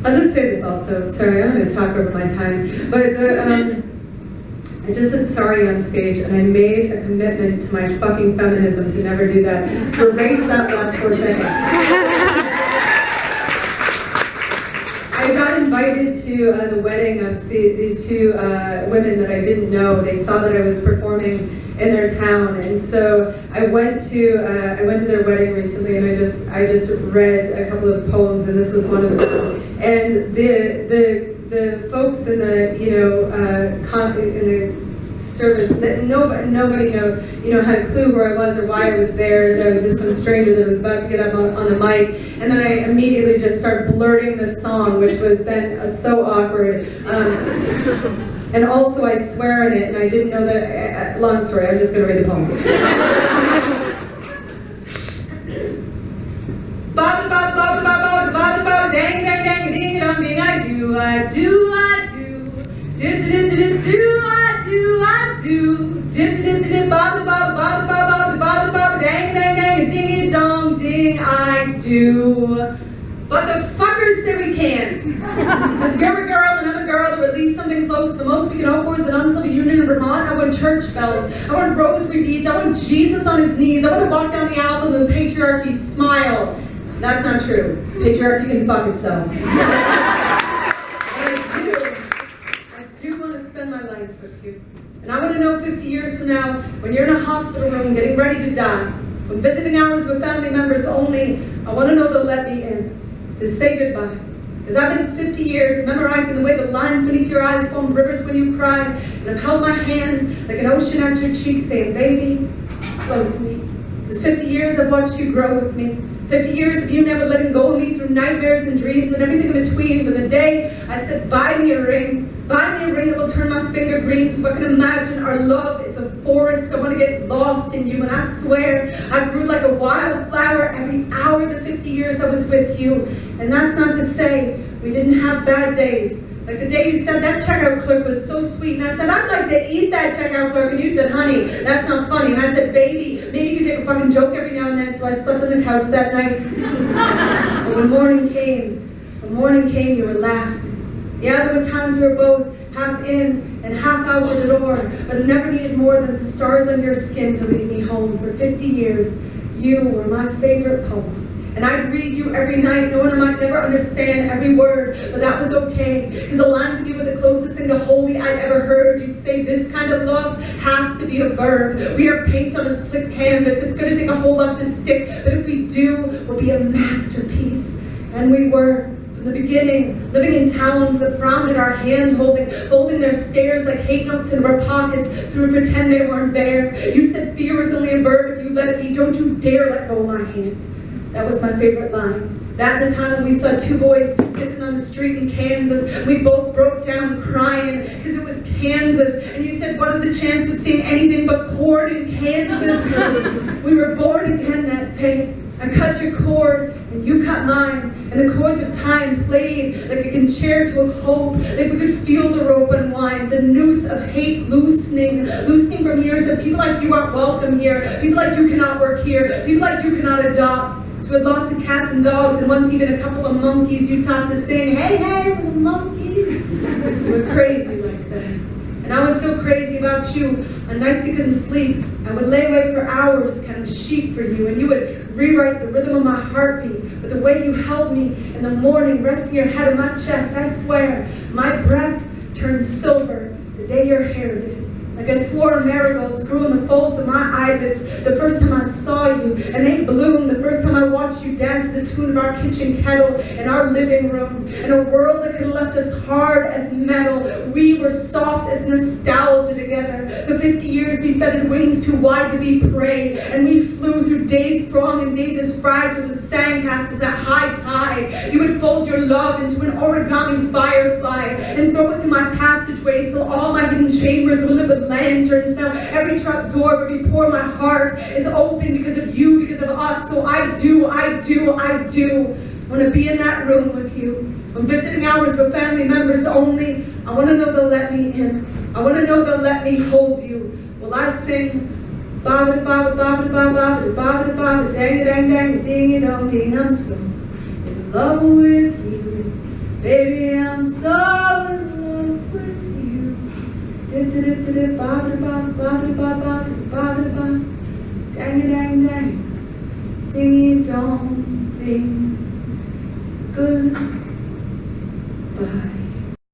I'll just say this also. Sorry, I'm going to talk over my time. But I just said sorry on stage, and I made a commitment to my fucking feminism to never do that. Erase that last 4 seconds. I got invited to the wedding of these two women that I didn't know. They saw that I was performing in their town, and so I went to their wedding recently, and I just read a couple of poems, and this was one of them. And the folks in the in the service, nobody had a clue where I was or why I was there. There was just some stranger that was about to get up on the mic, and then I immediately just started blurting the song, which was then so awkward. And also I swear in it, and I didn't know that, long story, I'm just going to read the poem. Ba ba ba ba ba ba ba ba dang dang dang ding dong ding, I do dip dip dip do I do dip dip dip ba ba ba ba ba ba ba dang dang dang ding dong ding, I do. But the fuckers say we can't. Because you're a girl and I'm a girl, or at least something close. The most we can hope for is an uncivil union in Vermont. I want church bells. I want rosary beads. I want Jesus on his knees. I want to walk down the aisle and the patriarchy smile. That's not true. Patriarchy can fuck itself. I do want to spend my life with you. And I want to know 50 years from now, when you're in a hospital room getting ready to die, when visiting hours with family members only, I want to know they'll let me in. To say goodbye. Because I've been 50 years memorizing the way the lines beneath your eyes form rivers when you cry, and I've held my hand like an ocean at your cheek saying, baby, flow to me. Because 50 years I've watched you grow with me. 50 years of you never letting go of me through nightmares and dreams and everything in between. From the day I said, buy me a ring that will turn my finger green so I can imagine our love is a forest. I want to get lost in you, and I swear I grew like a wildflower every hour the 50 years I was with you. And that's not to say we didn't have bad days. Like the day you said that checkout clerk was so sweet, and I said, I'd like to eat that checkout clerk, and you said, honey, that's not funny. And I said, baby, maybe you could take a fucking joke every now and then, so I slept on the couch that night. But when morning came, you were laughing. Yeah, there were times we were both half in and half out the door, but it never needed more than the stars on your skin to lead me home. For 50 years, you were my favorite poem. And I'd read you every night, knowing I might never understand every word, but that was okay, because the lines of you were the closest thing to holy I'd ever heard. You'd say, this kind of love has to be a verb. We are paint on a slick canvas. It's going to take a whole lot to stick, but if we do, we'll be a masterpiece. And we were. From the beginning, living in towns that frowned at our hand-holding, folding their stares like hate notes into our pockets so we pretend they weren't there. You said fear is only a verb if you let it be. Don't you dare let go of my hand. That was my favorite line. That and the time when we saw two boys kissing on the street in Kansas. We both broke down crying because it was Kansas. And you said, what are the chances of seeing anything but corn in Kansas? We were born again that day. I cut your cord, and you cut mine, and the chords of time played like a concerto of hope, like we could feel the rope unwind, the noose of hate loosening from years of people like you aren't welcome here, people like you cannot work here, people like you cannot adopt. So with lots of cats and dogs, and once even a couple of monkeys, you taught to sing, hey, hey, for the monkeys. We're crazy like that. And I was so crazy about you. On nights you couldn't sleep, I would lay awake for hours counting sheep for you, and you would rewrite the rhythm of my heartbeat with the way you held me in the morning, resting your head on my chest. I swear, my breath turned silver the day your hair did. Like I swore marigolds grew in the folds of my eyelids the first time I saw you, and they bloomed the first time I watched you dance to the tune of our kitchen kettle in our living room. In a world that could have left us hard as metal, we were soft as nostalgia together. For 50 years we feathered wings too wide to be prey, and we flew through days strong and days as fragile as sandcastles at high tide. You would fold your love into an origami firefly and throw it through my passageways till all my hidden chambers were lit with lanterns. Now every trap door, every pore of my heart is open because of you, because of us. So I do want to be in that room with you. When visiting hours for family members only, I want to know they'll let me in. I want to know they'll let me hold you. Will I sing ba ba ba ba ba ba ba ba ba dang dang dang ding dong ding? I'm so in love with you. Baby, I'm so in love with you. Dip dip dip dip ba da ba ba da ba ba ba da ba. Dang it dang dang. Dingy dong ding. Goodbye.